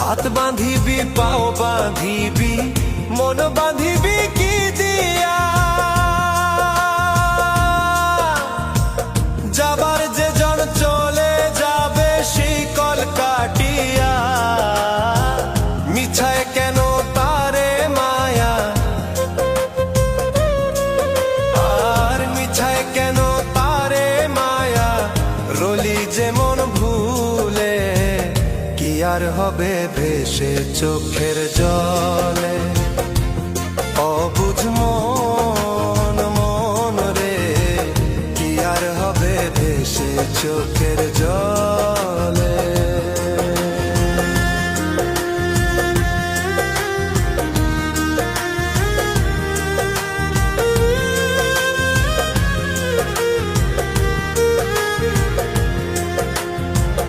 হাত বাঁধিবি পাও বাঁধিবি মন বাঁধিবি কি দিয়া, যাবার যে জন চলে যাবে শিকল কাটিয়া। মিছায় কেন তারে মায়া, আর মিছায় কেন তারে মায়া, রলি যেমন ভুলে কি আর হবে ভেসে চোখের জলে। অবুঝ মন মন রে কি আর হবে ভেসে চোখ